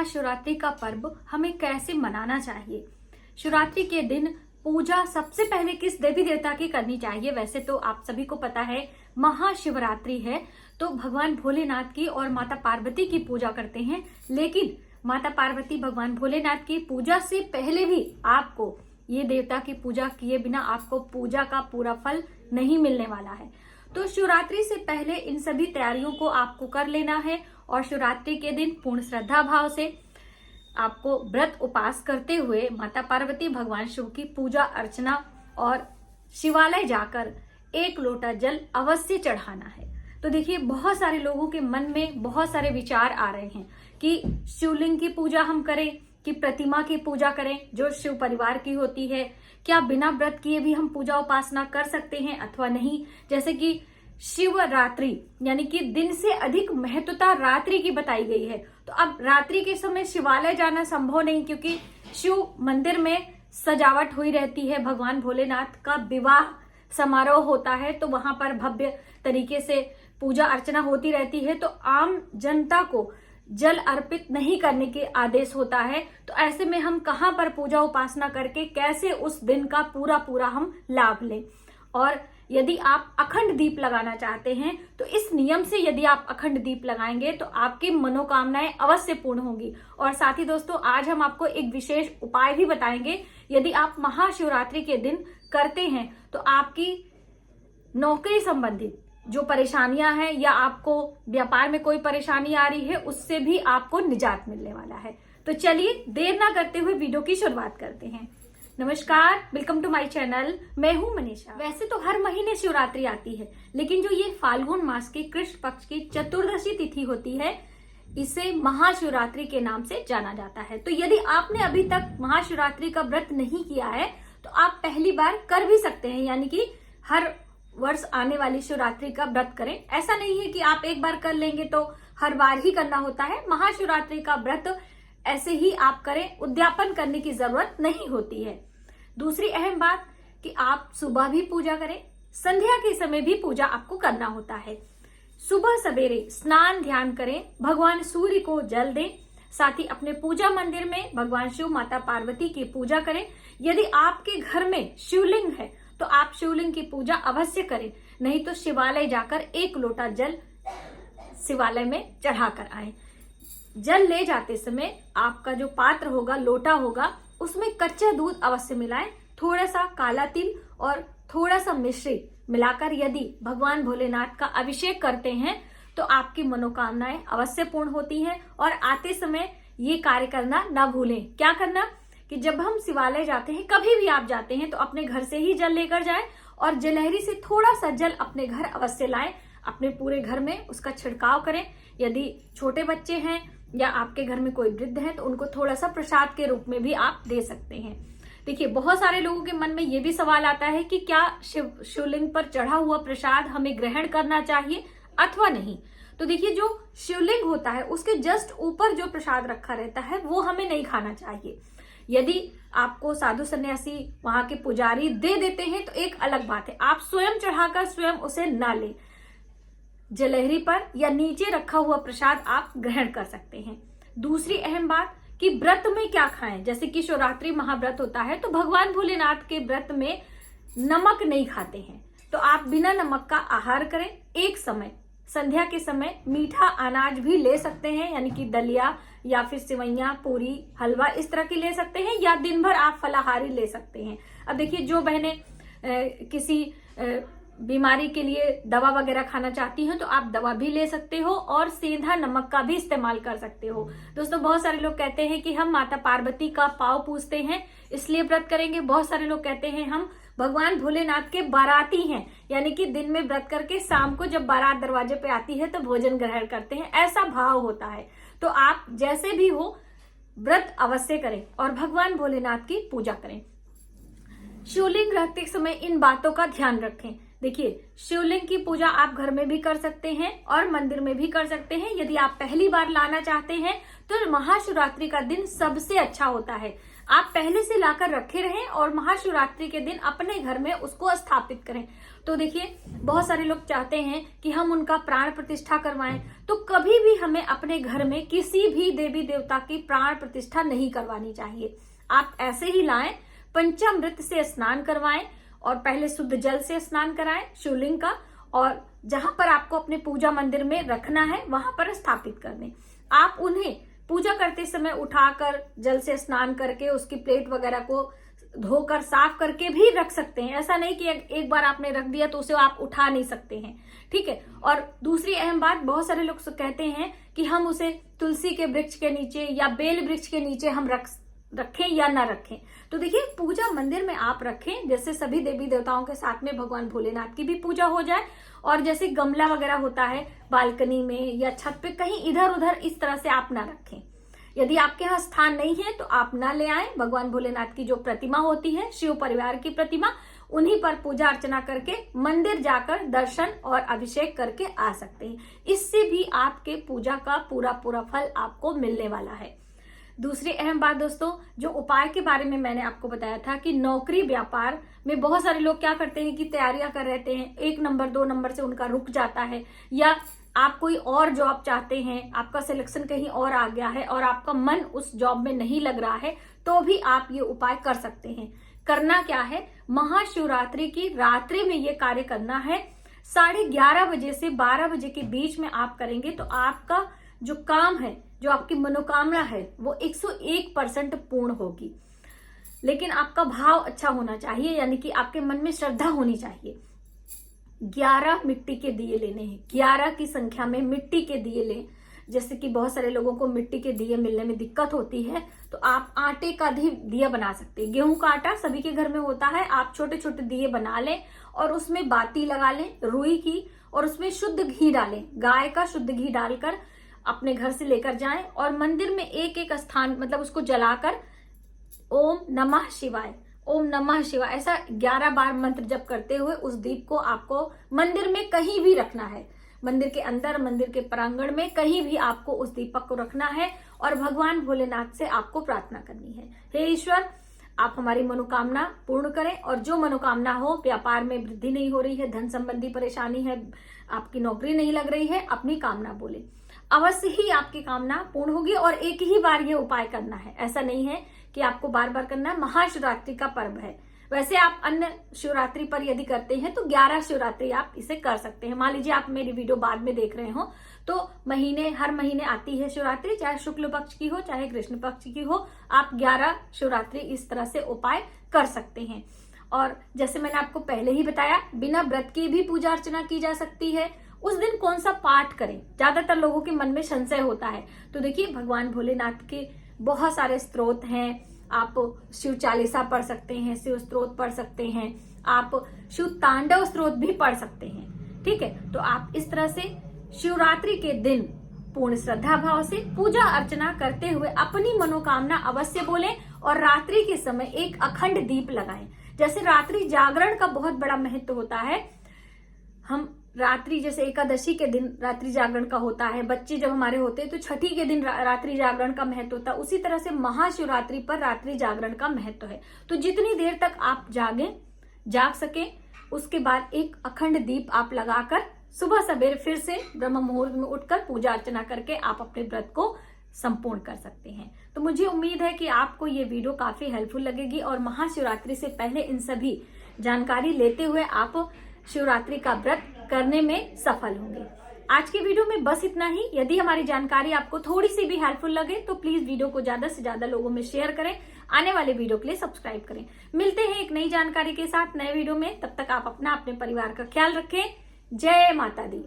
महाशिवरात्रि का पर्व हमें कैसे मनाना चाहिए। शिवरात्रि के दिन पूजा सबसे पहले किस देवी देवता की करनी चाहिए। वैसे तो आप सभी को पता है महाशिवरात्रि है तो भगवान भोलेनाथ की और माता पार्वती की पूजा करते हैं, लेकिन माता पार्वती भगवान भोलेनाथ की पूजा से पहले भी आपको ये देवता की पूजा किए बिना आपको पूजा का पूरा फल नहीं मिलने वाला है। तो शिवरात्रि से पहले इन सभी तैयारियों को आपको कर लेना है और शिवरात्रि के दिन पूर्ण श्रद्धा भाव से आपको व्रत उपास करते हुए माता पार्वती भगवान शिव की पूजा अर्चना और शिवालय जाकर 1 लोटा जल अवश्य चढ़ाना है। तो देखिए, बहुत सारे लोगों के मन में बहुत सारे विचार आ रहे हैं कि शिवलिंग की पूजा हम करें कि प्रतिमा की पूजा करें जो शिव परिवार की होती है। क्या बिना व्रत किए भी हम पूजा उपासना कर सकते हैं अथवा नहीं। जैसे कि शिवरात्रि यानी कि दिन से अधिक महत्वता रात्रि की बताई गई है, तो अब रात्रि के समय शिवालय जाना संभव नहीं, क्योंकि शिव मंदिर में सजावट हुई रहती है। भगवान भोलेनाथ का विवाह समारोह होता है तो वहां पर भव्य तरीके से पूजा अर्चना होती रहती है, तो आम जनता को जल अर्पित नहीं करने के आदेश होता है। तो ऐसे में हम कहां पर पूजा उपासना करके कैसे उस दिन का पूरा हम लाभ लें। और यदि आप अखंड दीप लगाना चाहते हैं तो इस नियम से यदि आप अखंड दीप लगाएंगे तो आपकी मनोकामनाएं अवश्य पूर्ण होंगी। और साथ ही दोस्तों, आज हम आपको एक विशेष उपाय भी बताएंगे। यदि आप महाशिवरात्रि के दिन करते हैं तो आपकी नौकरी संबंधित जो परेशानियां हैं या आपको व्यापार में कोई परेशानी आ रही है उससे भी आपको निजात मिलने वाला है। तो चलिए देर ना करते हुए वीडियो की शुरुआत करते हैं। नमस्कार, वेलकम टू माय चैनल। मैं हूं मनीषा। वैसे तो हर महीने शिवरात्रि आती है, लेकिन जो ये फाल्गुन मास के कृष्ण पक्ष की चतुर्दशी तिथि होती है इसे महाशिवरात्रि के नाम से जाना जाता है। तो यदि आपने अभी तक महाशिवरात्रि का व्रत नहीं किया है तो आप पहली बार कर भी सकते हैं, यानी कि हर वर्ष आने वाली शिवरात्रि का व्रत करें। ऐसा नहीं है कि आप एक बार कर लेंगे तो हर बार ही करना होता है। महाशिवरात्रि का व्रत ऐसे ही आप करें, उद्यापन करने की जरूरत नहीं होती है। दूसरी अहम बात कि आप सुबह भी पूजा करें, संध्या के समय भी पूजा आपको करना होता है। सुबह सवेरे स्नान ध्यान करें, भगवान सूर्य को जल दें, साथ ही अपने पूजा मंदिर में भगवान शिव माता पार्वती की पूजा करें। यदि आपके घर में शिवलिंग है तो आप शिवलिंग की पूजा अवश्य करें, नहीं तो शिवालय जाकर 1 लोटा जल शिवालय में चढ़ा कर आए। जल ले जाते समय आपका जो पात्र होगा, लोटा होगा, उसमें कच्चा दूध अवश्य मिलाएं, थोड़ा सा काला तिल और थोड़ा सा मिश्री मिलाकर यदि भगवान भोलेनाथ का अभिषेक करते हैं तो आपकी मनोकामनाएं अवश्य पूर्ण होती हैं। और आते समय ये कार्य करना ना भूलें। क्या करना कि जब हम शिवालय जाते हैं, कभी भी आप जाते हैं, तो अपने घर से ही जल लेकर जाएं और जलहरी से थोड़ा सा जल अपने घर अवश्य लाएं। अपने पूरे घर में उसका छिड़काव करें। यदि छोटे बच्चे हैं या आपके घर में कोई वृद्ध है तो उनको थोड़ा सा प्रसाद के रूप में भी आप दे सकते हैं। देखिए, बहुत सारे लोगों के मन में ये भी सवाल आता है कि क्या शिवलिंग पर चढ़ा हुआ प्रसाद हमें ग्रहण करना चाहिए अथवा नहीं। तो देखिए, जो शिवलिंग होता है उसके जस्ट ऊपर जो प्रसाद रखा रहता है वो हमें नहीं खाना चाहिए। यदि आपको साधु सन्यासी वहां के पुजारी दे देते हैं तो एक अलग बात है, आप स्वयं चढ़ाकर स्वयं उसे ना लें। जलहरी पर या नीचे रखा हुआ प्रसाद आप ग्रहण कर सकते हैं। दूसरी अहम बात कि व्रत में क्या खाएं। जैसे कि शिवरात्रि महाव्रत होता है तो भगवान भोलेनाथ के व्रत में नमक नहीं खाते हैं, तो आप बिना नमक का आहार करें। एक समय संध्या के समय मीठा अनाज भी ले सकते हैं, यानी कि दलिया या फिर सिवैयां, पूरी, हलवा इस तरह की ले सकते हैं, या दिन भर आप फलाहारी ले सकते हैं। अब देखिए, जो बहनें किसी बीमारी के लिए दवा वगैरह खाना चाहती हैं तो आप दवा भी ले सकते हो और सेंधा नमक का भी इस्तेमाल कर सकते हो। दोस्तों, बहुत सारे लोग कहते हैं कि हम माता पार्वती का पाँव पूजते हैं इसलिए व्रत करेंगे। बहुत सारे लोग कहते हैं हम भगवान भोलेनाथ के बाराती हैं, यानी कि दिन में व्रत करके शाम को जब बारात दरवाजे पे आती है तो भोजन ग्रहण करते हैं, ऐसा भाव होता है। तो आप जैसे भी हो व्रत अवश्य करें और भगवान भोलेनाथ की पूजा करें। शिवलिंग रखते समय इन बातों का ध्यान रखें। देखिए, शिवलिंग की पूजा आप घर में भी कर सकते हैं और मंदिर में भी कर सकते हैं। यदि आप पहली बार लाना चाहते हैं तो महाशिवरात्रि का दिन सबसे अच्छा होता है। आप पहले से लाकर रखे रहें और महाशिवरात्रि के दिन अपने घर में उसको स्थापित करें। तो देखिए, बहुत सारे लोग चाहते हैं कि हम उनका प्राण प्रतिष्ठा करवाएं, तो कभी भी हमें अपने घर में किसी भी देवी देवता की प्राण प्रतिष्ठा नहीं करवानी चाहिए। आप ऐसे ही लाएं, पंचामृत से स्नान करवाएं और पहले शुद्ध जल से स्नान कराएं शिवलिंग का, और जहां पर आपको अपने पूजा मंदिर में रखना है वहां पर स्थापित कर दें। आप उन्हें पूजा करते समय उठाकर जल से स्नान करके उसकी प्लेट वगैरह को धोकर साफ करके भी रख सकते हैं। ऐसा नहीं कि एक बार आपने रख दिया तो उसे आप उठा नहीं सकते हैं, ठीक है। और दूसरी अहम बात, बहुत सारे लोग कहते हैं कि हम उसे तुलसी के वृक्ष के नीचे या बेल वृक्ष के नीचे हम रखें या ना रखें। तो देखिए, पूजा मंदिर में आप रखें, जैसे सभी देवी देवताओं के साथ में भगवान भोलेनाथ की भी पूजा हो जाए, और जैसे गमला वगैरह होता है बालकनी में या छत पे, कहीं इधर उधर इस तरह से आप ना रखें। यदि आपके यहाँ स्थान नहीं है तो आप ना ले आए। भगवान भोलेनाथ की जो प्रतिमा होती है, शिव परिवार की प्रतिमा, उन्हीं पर पूजा अर्चना करके मंदिर जाकर दर्शन और अभिषेक करके आ सकते हैं। इससे भी आपके पूजा का पूरा पूरा फल आपको मिलने वाला है। दूसरी अहम बात दोस्तों, जो उपाय के बारे में मैंने आपको बताया था कि नौकरी व्यापार में बहुत सारे लोग क्या करते हैं कि तैयारियां कर रहते हैं, 1 नंबर 2 नंबर से उनका रुक जाता है, या आप कोई और जॉब चाहते हैं, आपका सिलेक्शन कहीं और आ गया है और आपका मन उस जॉब में नहीं लग रहा है, तो भी आप ये उपाय कर सकते हैं। करना क्या है, महाशिवरात्रि की रात्रि में ये कार्य करना है। 11:30 बजे से 12 बजे के बीच में आप करेंगे तो आपका जो काम है, जो आपकी मनोकामना है, वो 101% पूर्ण होगी। लेकिन आपका भाव अच्छा होना चाहिए, यानी कि आपके मन में श्रद्धा होनी चाहिए। 11 मिट्टी के दिए लेने हैं, 11 की संख्या में मिट्टी के दिए लें। जैसे कि बहुत सारे लोगों को मिट्टी के दिए मिलने में दिक्कत होती है, तो आप आटे का भी दिया बना सकते हैं। गेहूं का आटा सभी के घर में होता है, आप छोटे छोटे दिए बना लें और उसमें बाती लगा लें रुई की, और उसमें शुद्ध घी डालें, गाय का शुद्ध घी डालकर अपने घर से लेकर जाएं और मंदिर में एक एक स्थान, मतलब उसको जलाकर ओम नमः शिवाय, ओम नमः शिवाय ऐसा 11 बार मंत्र जप करते हुए उस दीप को आपको मंदिर में कहीं भी रखना है। मंदिर के अंदर, मंदिर के प्रांगण में, कहीं भी आपको उस दीपक को रखना है और भगवान भोलेनाथ से आपको प्रार्थना करनी है, हे ईश्वर आप हमारी मनोकामना पूर्ण करें। और जो मनोकामना हो, व्यापार में वृद्धि नहीं हो रही है, धन संबंधी परेशानी है, आपकी नौकरी नहीं लग रही है, अपनी कामना बोले, अवश्य ही आपकी कामना पूर्ण होगी। और एक ही बार ये उपाय करना है, ऐसा नहीं है कि आपको बार बार करना है। महाशिवरात्रि का पर्व है, वैसे आप अन्य शिवरात्रि पर यदि करते हैं तो 11 शिवरात्रि आप इसे कर सकते हैं। मान लीजिए आप मेरी वीडियो बाद में देख रहे हो तो हर महीने आती है शिवरात्रि, चाहे शुक्ल पक्ष की हो चाहे कृष्ण पक्ष की हो, आप 11 शिवरात्रि इस तरह से उपाय कर सकते हैं। और जैसे मैंने आपको पहले ही बताया, बिना व्रत की भी पूजा अर्चना की जा सकती है। उस दिन कौन सा पाठ करें, ज्यादातर लोगों के मन में संशय होता है। तो देखिए, भगवान भोलेनाथ के बहुत सारे स्त्रोत हैं, आप शिव चालीसा पढ़ सकते हैं, शिव स्त्रोत पढ़ सकते हैं, आप शिव तांडव स्त्रोत भी पढ़ सकते हैं, ठीक है। तो आप इस तरह से शिवरात्रि के दिन पूर्ण श्रद्धा भाव से पूजा अर्चना करते हुए अपनी मनोकामना अवश्य बोलें और रात्रि के समय एक अखंड दीप लगाएं। जैसे रात्रि जागरण का बहुत बड़ा महत्व होता है, हम रात्रि, जैसे एकादशी के दिन रात्रि जागरण का होता है, बच्चे जब हमारे होते हैं तो छठी के दिन रात्रि जागरण का महत्व होता है, उसी तरह से महाशिवरात्रि पर रात्रि जागरण का महत्व है। तो जितनी देर तक आप जाग सके, उसके बाद एक अखंड दीप आप लगाकर सुबह सवेरे फिर से ब्रह्म मुहूर्त में उठकर पूजा अर्चना करके आप अपने व्रत को संपूर्ण कर सकते हैं। तो मुझे उम्मीद है कि आपको ये वीडियो काफी हेल्पफुल लगेगी और महाशिवरात्रि से पहले इन सभी जानकारी लेते हुए आप शिवरात्रि का व्रत करने में सफल होंगे। आज के वीडियो में बस इतना ही। यदि हमारी जानकारी आपको थोड़ी सी भी हेल्पफुल लगे तो प्लीज वीडियो को ज्यादा से ज्यादा लोगों में शेयर करें, आने वाले वीडियो के लिए सब्सक्राइब करें। मिलते हैं एक नई जानकारी के साथ नए वीडियो में, तब तक आप अपने परिवार का ख्याल रखें। जय माता दी।